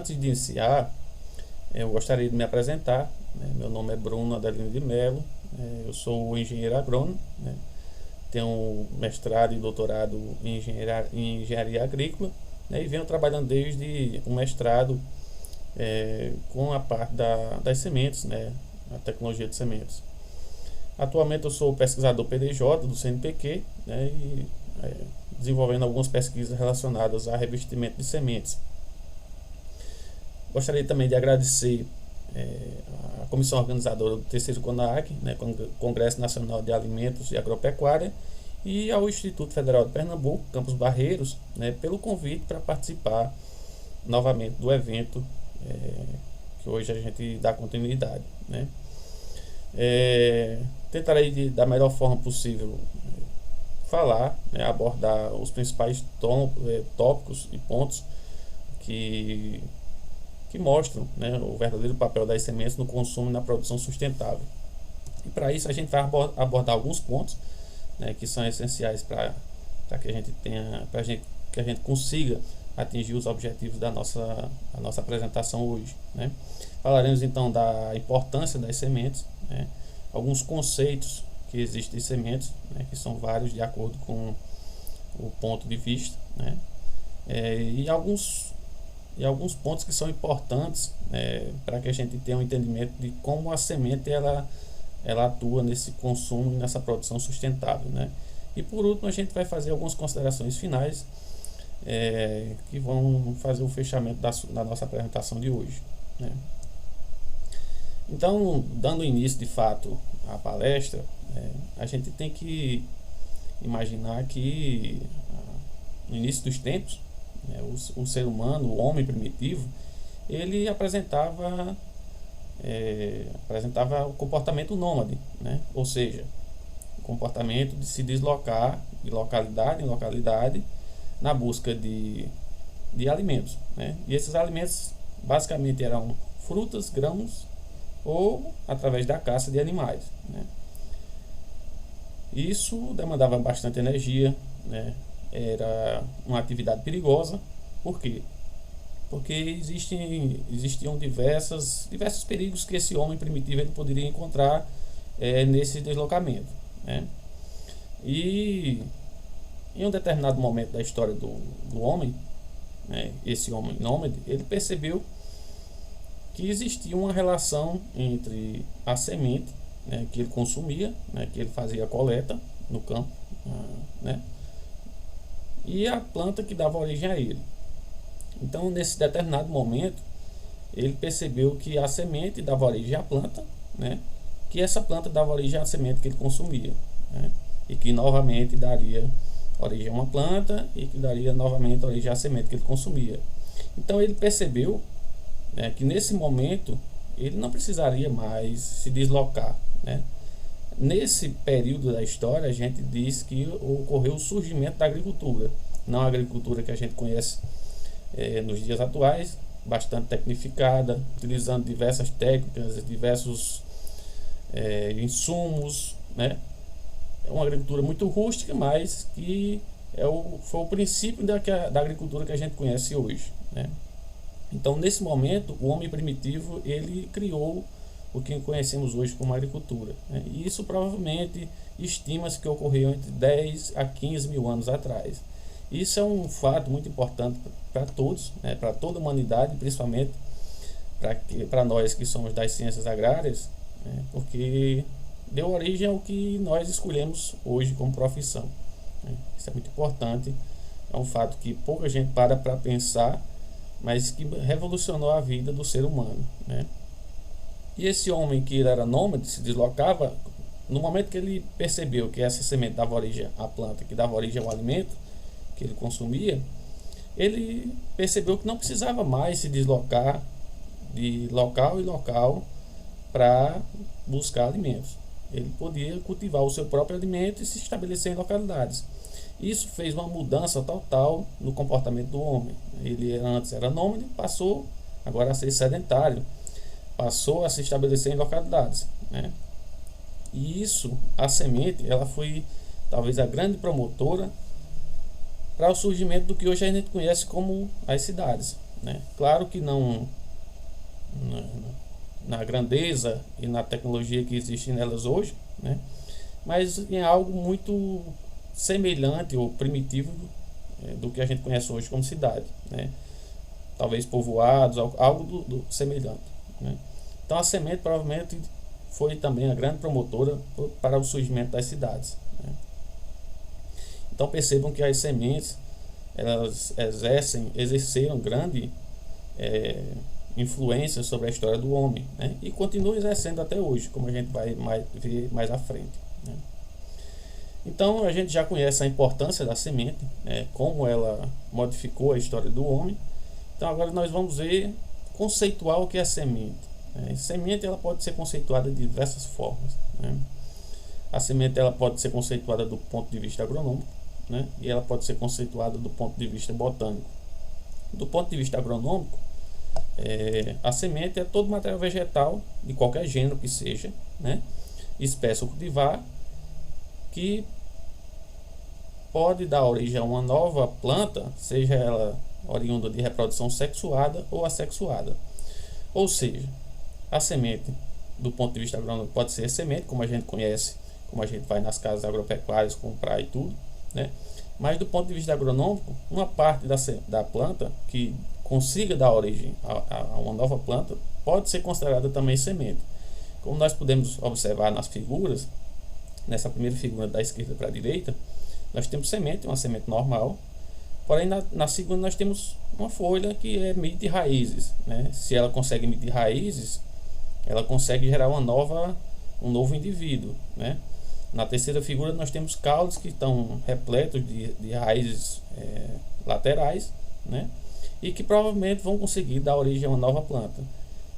antes de iniciar, eu gostaria de me apresentar, né? Meu nome é Bruno Adelino de Melo, eu sou engenheiro agrônomo, né? Tenho mestrado e doutorado em engenharia agrícola, né? E venho trabalhando desde o mestrado com a parte das sementes, né? A tecnologia de sementes. Atualmente eu sou pesquisador PDJ do CNPq, né? E desenvolvendo algumas pesquisas relacionadas a revestimento de sementes. Gostaria também de agradecer a comissão organizadora do terceiro CONAAC, né, Congresso Nacional de Alimentos e Agropecuária, e ao Instituto Federal de Pernambuco, Campos Barreiros, né, pelo convite para participar novamente do evento que hoje a gente dá continuidade, né. Tentarei da melhor forma possível falar, né, abordar os principais tópicos e pontos que mostram, né, o verdadeiro papel das sementes no consumo e na produção sustentável. E para isso a gente vai abordar alguns pontos, né, que são essenciais para que a gente que a gente consiga atingir os objetivos da nossa apresentação hoje, né. Falaremos então da importância das sementes, né, alguns conceitos que existem em sementes, né, que são vários de acordo com o ponto de vista, né, e alguns pontos que são importantes para que a gente tenha um entendimento de como a semente ela atua nesse consumo e nessa produção sustentável, né? E por último a gente vai fazer algumas considerações finais que vão fazer o fechamento da nossa apresentação de hoje, né? Então, dando início de fato à palestra, a gente tem que imaginar que no início dos tempos, o ser humano, o homem primitivo, ele apresentava o comportamento nômade, né? Ou seja, o comportamento de se deslocar de localidade em localidade na busca de alimentos, né? E esses alimentos basicamente eram frutas, grãos ou através da caça de animais, né? Isso demandava bastante energia, né? Era uma atividade perigosa. Por quê? Porque existiam diversos perigos que esse homem primitivo ele poderia encontrar nesse deslocamento, né? E em um determinado momento da história do homem, né, esse homem nômade, ele percebeu que existia uma relação entre a semente, né, que ele consumia, né, que ele fazia a coleta no campo, né, e a planta que dava origem a ele. Então, nesse determinado momento, ele percebeu que a semente dava origem à planta, né, que essa planta dava origem à semente que ele consumia, né, e que novamente daria origem a uma planta e que daria novamente origem à semente que ele consumia. Então, ele percebeu, né, que nesse momento ele não precisaria mais se deslocar, né. Nesse período da história, a gente diz que ocorreu o surgimento da agricultura, não a agricultura que a gente conhece nos dias atuais, bastante tecnificada, utilizando diversas técnicas, diversos insumos, né? É uma agricultura muito rústica, mas que foi o princípio da agricultura que a gente conhece hoje, né? Então, nesse momento, o homem primitivo ele criou o que conhecemos hoje como agricultura, né? E isso provavelmente estima-se que ocorreu entre 10 a 15 mil anos atrás. Isso é um fato muito importante para todos, né? Para toda a humanidade, principalmente para nós que somos das ciências agrárias, né? Porque deu origem ao que nós escolhemos hoje como profissão, né? Isso é muito importante, é um fato que pouca gente para pensar, mas que revolucionou a vida do ser humano, né? E esse homem que era nômade, se deslocava, no momento que ele percebeu que essa semente dava origem à planta, que dava origem ao alimento que ele consumia, ele percebeu que não precisava mais se deslocar de local em local para buscar alimentos. Ele podia cultivar o seu próprio alimento e se estabelecer em localidades. Isso fez uma mudança total no comportamento do homem. Ele antes era nômade, passou agora a ser sedentário, passou a se estabelecer em localidades, né? E isso, a semente, ela foi talvez a grande promotora para o surgimento do que hoje a gente conhece como as cidades, né? Claro que não na grandeza e na tecnologia que existe nelas hoje, né? Mas em algo muito semelhante ou primitivo do que a gente conhece hoje como cidade, né? Talvez povoados, algo do semelhante, né? Então a semente provavelmente foi também a grande promotora para o surgimento das cidades, né? Então percebam que as sementes elas exerceram grande influência sobre a história do homem, né? E continuam exercendo até hoje, como a gente vai ver mais à frente, né? Então a gente já conhece a importância da semente, como ela modificou a história do homem. Então agora nós vamos ver conceituar o que é semente. Semente ela pode ser conceituada de diversas formas, né? A semente ela pode ser conceituada do ponto de vista agronômico, né? E ela pode ser conceituada do ponto de vista botânico. Do ponto de vista agronômico, a semente é todo material vegetal de qualquer gênero que seja, né? Espécie ou cultivar, que pode dar origem a uma nova planta, seja ela oriunda de reprodução sexuada ou assexuada. Ou seja, a semente, do ponto de vista agronômico, pode ser semente, como a gente conhece, como a gente vai nas casas agropecuárias comprar e tudo, né? Mas do ponto de vista agronômico, uma parte da planta que consiga dar origem a uma nova planta pode ser considerada também semente. Como nós podemos observar nas figuras, nessa primeira figura da esquerda para a direita, nós temos semente, uma semente normal, porém na segunda nós temos uma folha que emite raízes, né? Se ela consegue emitir raízes, ela consegue gerar um novo indivíduo, né? Na terceira figura nós temos caules que estão repletos de raízes laterais, né? E que provavelmente vão conseguir dar origem a uma nova planta.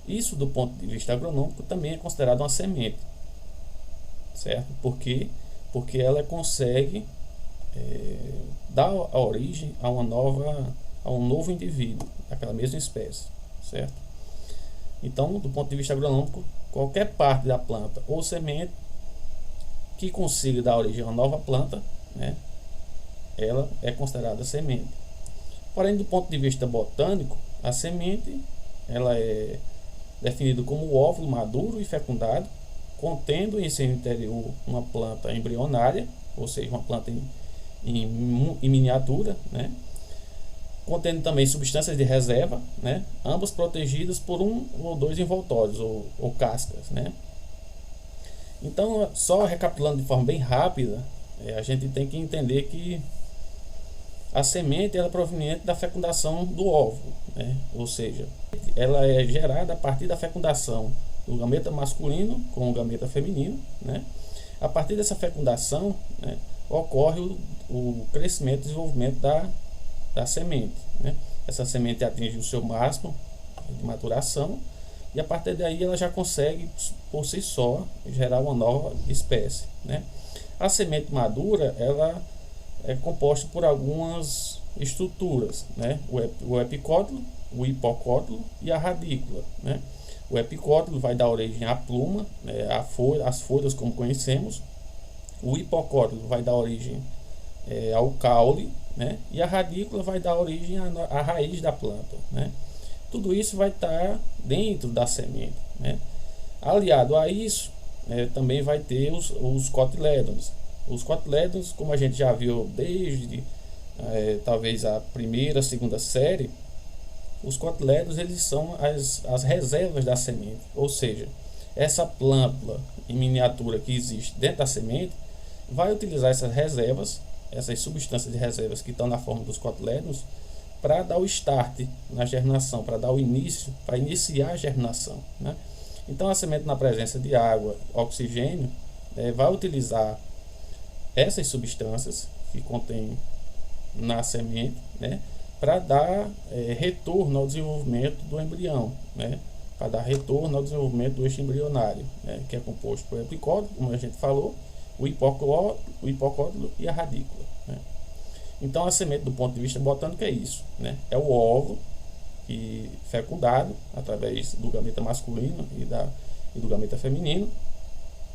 Isso, do ponto de vista agronômico, também é considerado uma semente, certo? Porque ela consegue dar a origem a um novo indivíduo daquela mesma espécie, certo? Então, do ponto de vista agronômico, qualquer parte da planta ou semente que consiga dar origem a uma nova planta, né, ela é considerada semente. Porém, do ponto de vista botânico, a semente ela é definida como o óvulo maduro e fecundado, contendo em seu interior uma planta embrionária, ou seja, uma planta em miniatura, né, contendo também substâncias de reserva, né, ambas protegidas por um ou dois envoltórios ou cascas, né. Então, só recapitulando de forma bem rápida, a gente tem que entender que a semente ela é proveniente da fecundação do óvulo, né? Ou seja, ela é gerada a partir da fecundação do gameta masculino com o gameta feminino, né? A partir dessa fecundação, né, ocorre o crescimento e desenvolvimento da semente, né? Essa semente atinge o seu máximo de maturação e a partir daí ela já consegue por si só gerar uma nova espécie, né? A semente madura ela é composta por algumas estruturas, né? O epicótilo, o hipocótilo e a radícula, né? O epicótilo vai dar origem à pluma, né? As folhas como conhecemos. O hipocótilo vai dar origem ao caule, né? E a radícula vai dar origem à raiz da planta, né? Tudo isso vai estar dentro da semente, né? Aliado a isso, também vai ter os cotilédons. Os cotilédons, como a gente já viu desde talvez a primeira, segunda série, os cotilédons eles são as reservas da semente, ou seja, essa plântula em miniatura que existe dentro da semente vai utilizar essas reservas, essas substâncias de reservas que estão na forma dos cotilédons, para dar o start na germinação, para dar o início, para iniciar a germinação, né? Então a semente na presença de água, oxigênio, vai utilizar essas substâncias que contém na semente, né, para dar retorno ao desenvolvimento do embrião, né, para dar retorno ao desenvolvimento do eixo embrionário, né, que é composto por epicótilo, como a gente falou, o hipocótilo e a radícula, né. Então a semente do ponto de vista botânico é isso, né? É o óvulo fecundado através do gameta masculino e do gameta feminino,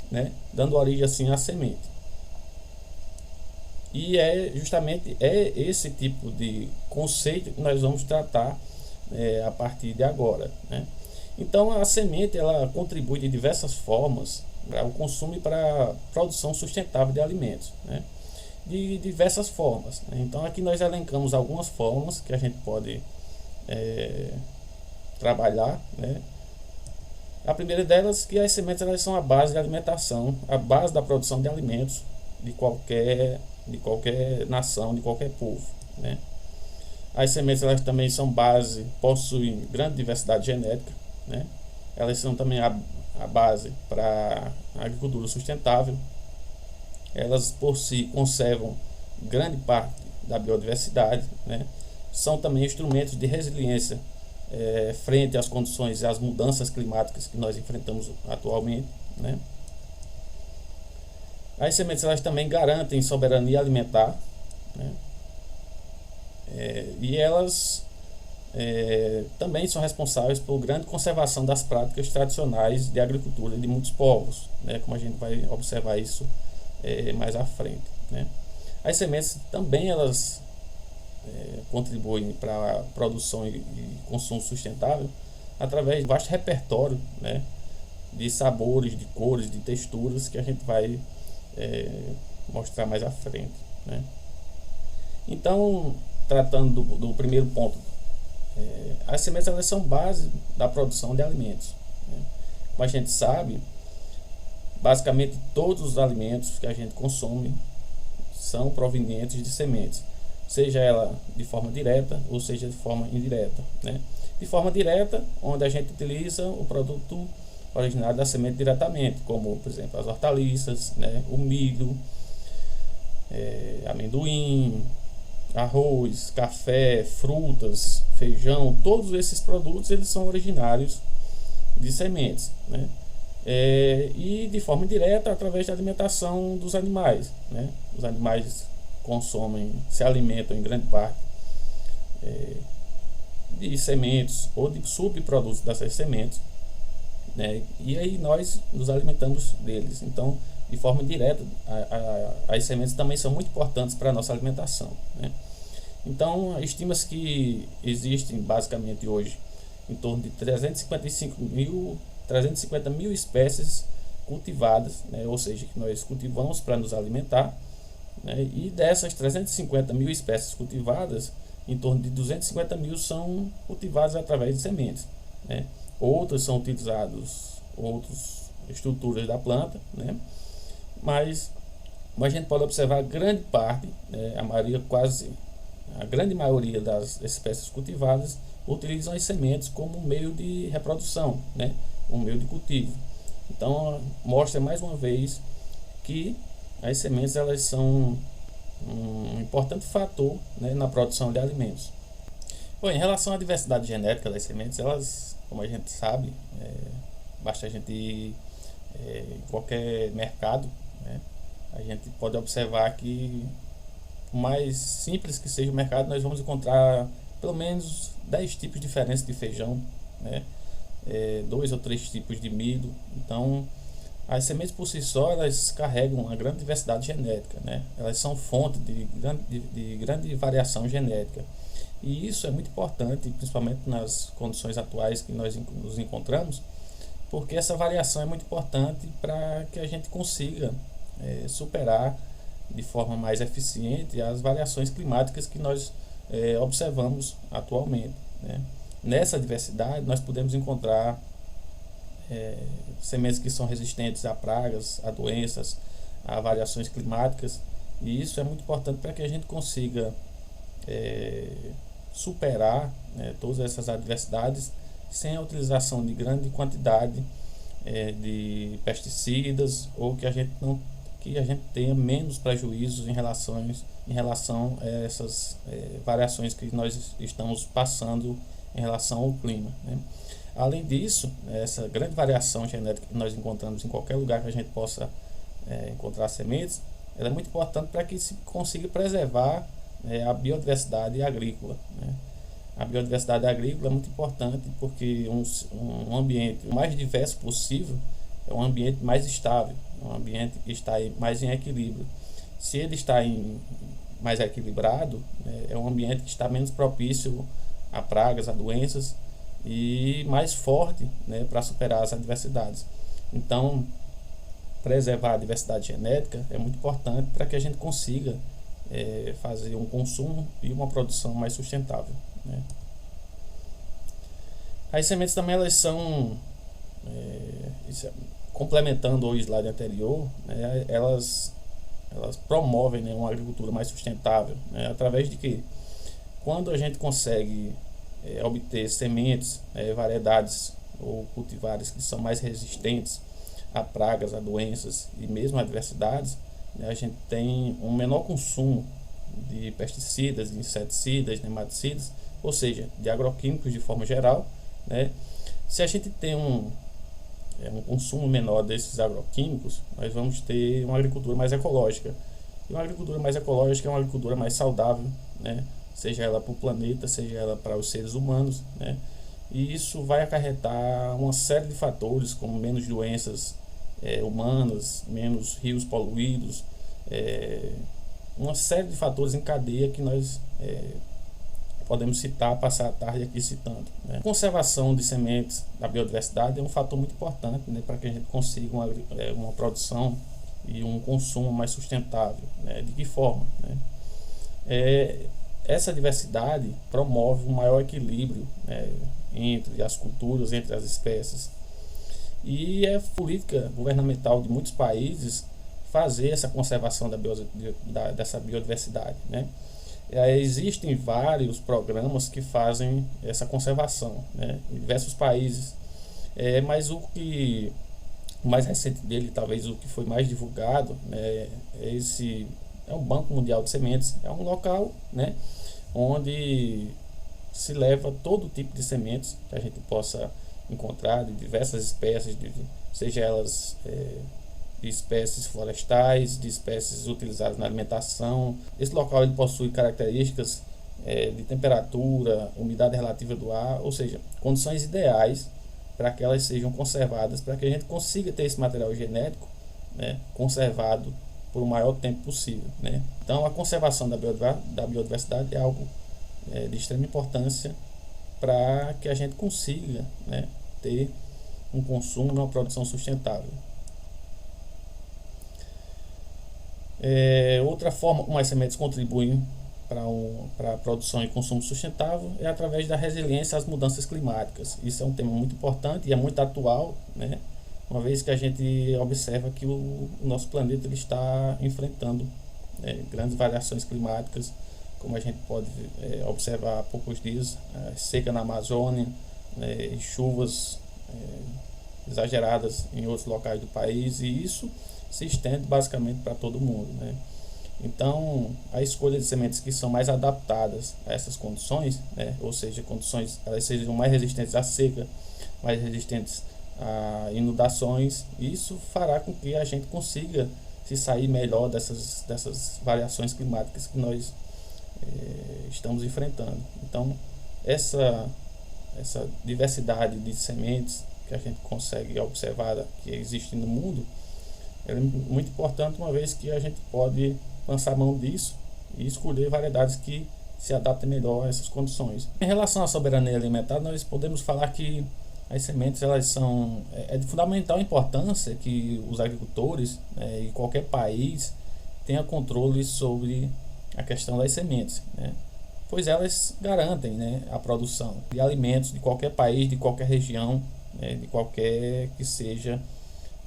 né? Dando origem assim à semente. E justamente esse tipo de conceito que nós vamos tratar a partir de agora, né? Então a semente ela contribui de diversas formas para o consumo e para a produção sustentável de alimentos, né? De diversas formas, né? Então aqui nós elencamos algumas formas que a gente pode trabalhar, né? A primeira delas que as sementes elas são a base de alimentação, a base da produção de alimentos de qualquer nação, de qualquer povo, né? As sementes elas também são base, possuem grande diversidade genética, né? Elas são também a base para a agricultura sustentável. Elas por si conservam grande parte da biodiversidade, né? São também instrumentos de resiliência frente às condições e às mudanças climáticas que nós enfrentamos atualmente, né? As sementes elas também garantem soberania alimentar, né? E elas também são responsáveis por grande conservação das práticas tradicionais de agricultura de muitos povos, né? Como a gente vai observar isso mais à frente, né? As sementes também elas contribuem para a produção e consumo sustentável através de vasto repertório, né, de sabores, de cores, de texturas que a gente vai mostrar mais à frente, né? Então, tratando do primeiro ponto, as sementes elas são base da produção de alimentos, né? Como a gente sabe, basicamente todos os alimentos que a gente consome são provenientes de sementes, seja ela de forma direta ou seja de forma indireta, né? De forma direta, onde a gente utiliza o produto originário da semente diretamente, como por exemplo as hortaliças, né? O milho, amendoim, arroz, café, frutas, feijão, todos esses produtos eles são originários de sementes, né? E de forma indireta através da alimentação dos animais, né? Os animais se alimentam em grande parte de sementes ou de subprodutos dessas sementes, né? E aí nós nos alimentamos deles. Então, de forma direta, as sementes também são muito importantes para a nossa alimentação, né? Então, estima-se que existem basicamente hoje em torno de 350 mil espécies cultivadas, né? Ou seja, que nós cultivamos para nos alimentar, né? E dessas 350 mil espécies cultivadas, em torno de 250 mil são cultivadas através de sementes, né? Outras são utilizadas outras estruturas da planta, né? Mas a gente pode observar grande parte, né? A grande maioria das espécies cultivadas utilizam as sementes como meio de reprodução, né? Um meio de cultivo. Então mostra mais uma vez que as sementes elas são um importante fator, né, na produção de alimentos. Bom, em relação à diversidade genética das sementes, elas, como a gente sabe, basta a gente ir em qualquer mercado, né, a gente pode observar que, por mais simples que seja o mercado, nós vamos encontrar pelo menos 10 tipos diferentes de feijão, né, 2 ou 3 tipos de milho. Então, as sementes por si só elas carregam uma grande diversidade genética, né? Elas são fonte de grande variação genética. E isso é muito importante, principalmente nas condições atuais que nós nos encontramos, porque essa variação é muito importante para que a gente consiga superar de forma mais eficiente as variações climáticas que nós observamos atualmente, né? Nessa diversidade nós podemos encontrar sementes que são resistentes a pragas, a doenças, a variações climáticas, e isso é muito importante para que a gente consiga superar, né, todas essas adversidades sem a utilização de grande quantidade de pesticidas, ou que a gente tenha menos prejuízos em relação a essas variações que nós estamos passando em relação ao clima, né? Além disso, essa grande variação genética que nós encontramos em qualquer lugar que a gente possa encontrar sementes, ela é muito importante para que se consiga preservar a biodiversidade agrícola, né? A biodiversidade agrícola é muito importante porque um ambiente o mais diverso possível é um ambiente mais estável, um ambiente que está mais em equilíbrio. Se ele está mais equilibrado, é um ambiente que está menos propício a pragas, a doenças, e mais forte, né, para superar as adversidades. Então, preservar a diversidade genética é muito importante para que a gente consiga fazer um consumo e uma produção mais sustentável, né? As sementes também elas são, complementando o slide anterior, né, elas promovem, né, uma agricultura mais sustentável, né, através de que quando a gente consegue obter sementes, variedades ou cultivares que são mais resistentes a pragas, a doenças e mesmo a adversidades, né, a gente tem um menor consumo de pesticidas, de inseticidas, nematicidas, ou seja, de agroquímicos de forma geral, né? Se a gente tem um consumo menor desses agroquímicos, nós vamos ter uma agricultura mais ecológica. E uma agricultura mais ecológica é uma agricultura mais saudável, né? Seja ela para o planeta, seja ela para os seres humanos, né? E isso vai acarretar uma série de fatores, como menos doenças humanas, menos rios poluídos, uma série de fatores em cadeia que nós podemos citar, passar a tarde aqui citando, né? A conservação de sementes da biodiversidade é um fator muito importante, né, para que a gente consiga uma produção e um consumo mais sustentável, né? De que forma, né? Essa diversidade promove um maior equilíbrio, né, entre as culturas, entre as espécies. E é política governamental de muitos países fazer essa conservação dessa biodiversidade, né? Existem vários programas que fazem essa conservação, né, em diversos países, mas o mais recente dele, talvez o que foi mais divulgado, né, é o Banco Mundial de Sementes. É um local, né, onde se leva todo tipo de sementes que a gente possa encontrar de diversas espécies, seja elas de espécies florestais, de espécies utilizadas na alimentação. Esse local ele possui características de temperatura, umidade relativa do ar, ou seja, condições ideais para que elas sejam conservadas, para que a gente consiga ter esse material genético, né, conservado por o maior tempo possível, né? Então, a conservação da biodiversidade é algo de extrema importância para que a gente consiga, né, ter um consumo e uma produção sustentável. Outra forma como as sementes contribuem para a produção e consumo sustentável é através da resiliência às mudanças climáticas. Isso é um tema muito importante e é muito atual, né? Uma vez que a gente observa que o nosso planeta ele está enfrentando grandes variações climáticas, como a gente pode observar há poucos dias, seca na Amazônia, e chuvas exageradas em outros locais do país, e isso se estende basicamente para todo mundo, né? Então, a escolha de sementes que são mais adaptadas a essas condições, né, ou seja, condições elas sejam mais resistentes à seca, mais resistentes a inundações, isso fará com que a gente consiga se sair melhor dessas variações climáticas que nós estamos enfrentando. Então, essa diversidade de sementes que a gente consegue observar que existe no mundo é muito importante, uma vez que a gente pode lançar mão disso e escolher variedades que se adaptem melhor a essas condições. Em relação à soberania alimentar, nós podemos falar que as sementes elas são de fundamental importância que os agricultores e qualquer país tenha controle sobre a questão das sementes, né? Pois elas garantem, né, a produção de alimentos de qualquer país, de qualquer região, de qualquer que seja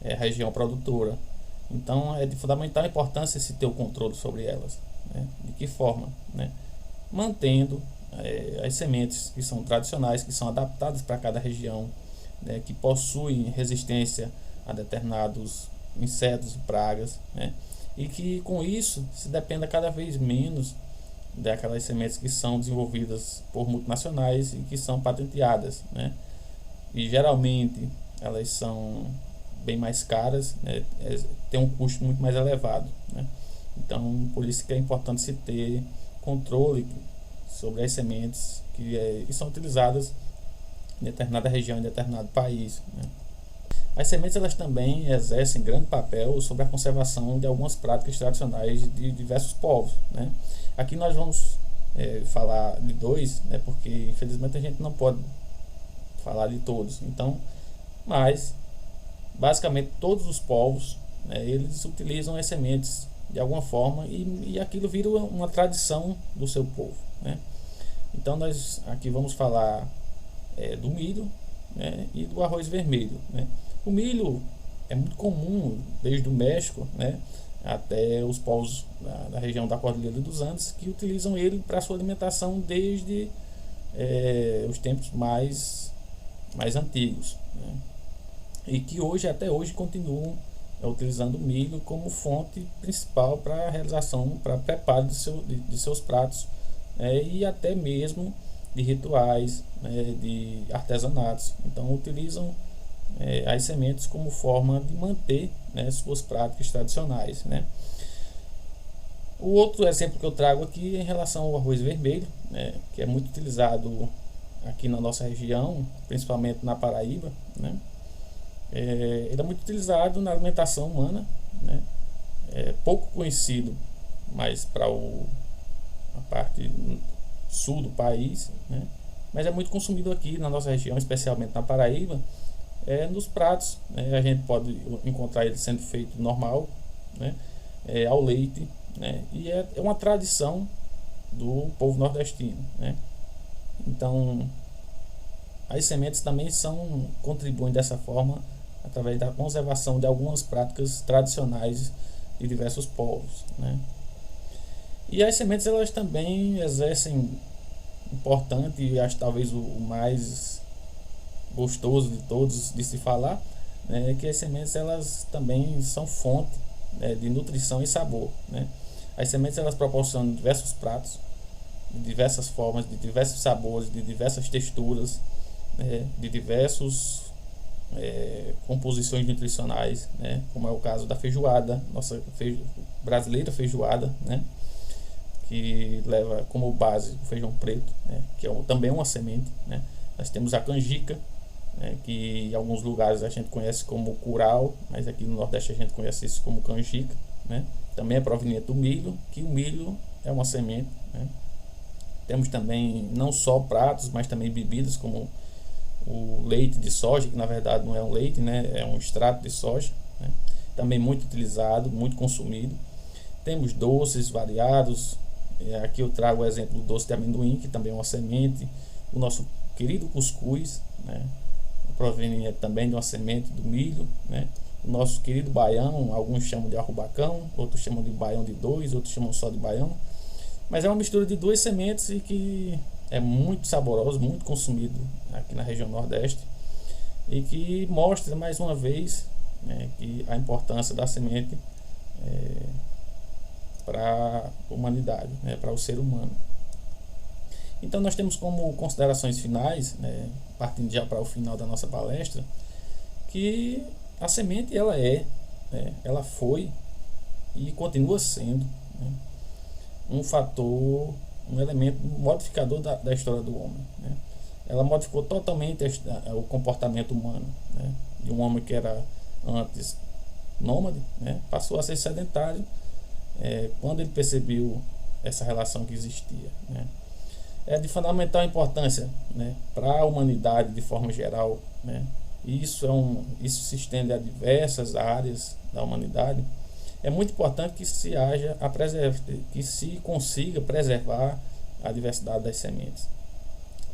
região produtora. Então é de fundamental importância se ter o controle sobre elas, né? De que forma, né? Mantendo as sementes que são tradicionais, que são adaptadas para cada região, né, que possuem resistência a determinados insetos e pragas, né, e que com isso se dependa cada vez menos daquelas sementes que são desenvolvidas por multinacionais e que são patenteadas, né, e geralmente elas são bem mais caras, né, tem um custo muito mais elevado, né. Então, por isso que é importante se ter controle sobre as sementes que são utilizadas em determinada região, em determinado país, né. As sementes elas também exercem grande papel sobre a conservação de algumas práticas tradicionais de diversos povos, né. Aqui nós vamos falar de dois, né, porque infelizmente a gente não pode falar de todos. Então, mas basicamente todos os povos, né, eles utilizam as sementes de alguma forma e aquilo vira uma tradição do seu povo, né? Então nós aqui vamos falar do milho, né, e do arroz vermelho, né? O milho é muito comum desde o México, né, até os povos da região da Cordilheira dos Andes, que utilizam ele para sua alimentação desde os tempos mais antigos, né? E que hoje, até hoje, continuam utilizando o milho como fonte principal para a realização, para preparo de seus pratos, e até mesmo de rituais, né, de artesanatos. Então utilizam as sementes como forma de manter, né, suas práticas tradicionais, né? O outro exemplo que eu trago aqui é em relação ao arroz vermelho, né, que é muito utilizado aqui na nossa região, principalmente na Paraíba, né? Ele é muito utilizado na alimentação humana, né? É pouco conhecido, mas para a parte sul do país, né? Mas é muito consumido aqui na nossa região, especialmente na Paraíba, nos pratos, né? A gente pode encontrar ele sendo feito normal, né? Ao leite, né? E é uma tradição do povo nordestino, né? Então as sementes também contribuem dessa forma através da conservação de algumas práticas tradicionais de diversos povos, né? E as sementes, elas também exercem importante, e acho talvez o mais gostoso de todos de se falar, né, que as sementes, elas também são fonte, né, de nutrição e sabor, né? As sementes, elas proporcionam diversos pratos de diversas formas, de diversos sabores, de diversas texturas, de diversos composições nutricionais, né, como é o caso da feijoada, nossa brasileira feijoada, né, que leva como base o feijão preto, né, que também uma semente, né. Nós temos a canjica, né, que em alguns lugares a gente conhece como curau, mas aqui no Nordeste a gente conhece isso como canjica, né. Também é proveniente do milho, que o milho é uma semente, né. Temos também não só pratos, mas também bebidas como o leite de soja, que na verdade não é um leite, né, é um extrato de soja, né, também muito utilizado, muito consumido. Temos doces variados, aqui eu trago o exemplo do doce de amendoim, que também é uma semente. O nosso querido cuscuz, né, proveniente também de uma semente do milho, né. O nosso querido baião, alguns chamam de arrubacão, outros chamam de baião de dois, outros chamam só de baião, mas é uma mistura de duas sementes e que é muito saboroso, muito consumido aqui na região Nordeste, e que mostra mais uma vez, né, que a importância da semente para a humanidade, né, para o ser humano. Então nós temos como considerações finais, né, partindo já para o final da nossa palestra, que a semente ela foi e continua sendo, né, um fator, um elemento modificador da história do homem, né? Ela modificou totalmente o comportamento humano, né? De um homem que era antes nômade, né, passou a ser sedentário, quando ele percebeu essa relação que existia, né? É de fundamental importância, né, para a humanidade de forma geral, né? E isso se estende a diversas áreas da humanidade. É muito importante que que se consiga preservar a diversidade das sementes.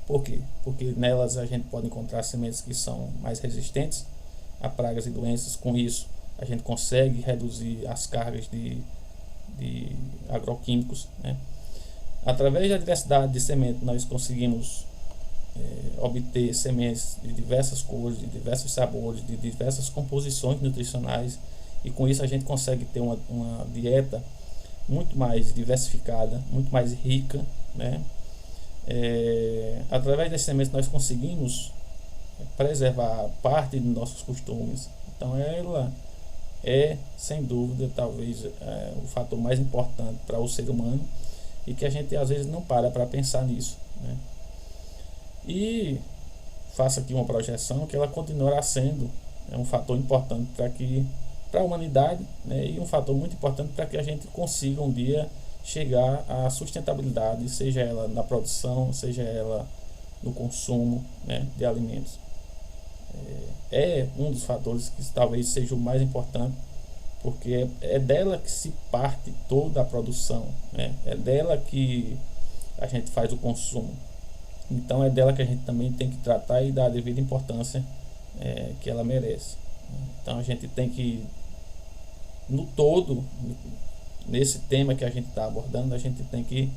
Por quê? Porque nelas a gente pode encontrar sementes que são mais resistentes a pragas e doenças. Com isso, a gente consegue reduzir as cargas de agroquímicos, né? Através da diversidade de sementes, nós conseguimos obter sementes de diversas cores, de diversos sabores, de diversas composições nutricionais, e com isso a gente consegue ter uma dieta muito mais diversificada, muito mais rica, né? Através das sementes nós conseguimos preservar parte dos nossos costumes. Então ela é, sem dúvida, talvez o fator mais importante para o ser humano, e que a gente às vezes não para pensar nisso, né? E faço aqui uma projeção que ela continuará sendo um fator importante para a humanidade, né? E um fator muito importante para que a gente consiga um dia chegar à sustentabilidade, seja ela na produção, seja ela no consumo, né, de alimentos. É um dos fatores que talvez seja o mais importante, porque é dela que se parte toda a produção, né? É dela que a gente faz o consumo. Então é dela que a gente também tem que tratar e dar a devida importância que ela merece. Então a gente tem que, no todo, nesse tema que a gente está abordando, a gente tem que,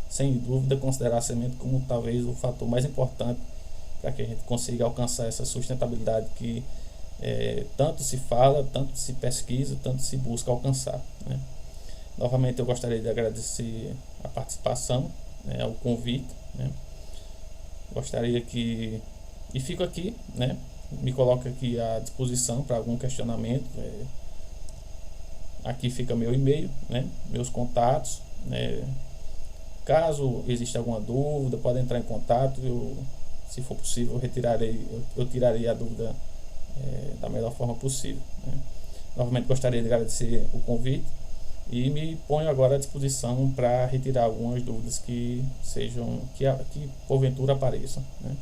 sem dúvida, considerar a semente como talvez o fator mais importante para que a gente consiga alcançar essa sustentabilidade que tanto se fala, tanto se pesquisa, tanto se busca alcançar, né? Novamente eu gostaria de agradecer a participação, né, o convite, né? Gostaria que, e fico aqui, né, me coloco aqui à disposição para algum questionamento. Aqui fica meu e-mail, né, meus contatos, né? Caso exista alguma dúvida, pode entrar em contato. Se for possível, eu tirarei a dúvida da melhor forma possível, né? Novamente gostaria de agradecer o convite e me ponho agora à disposição para retirar algumas dúvidas que porventura apareçam, né?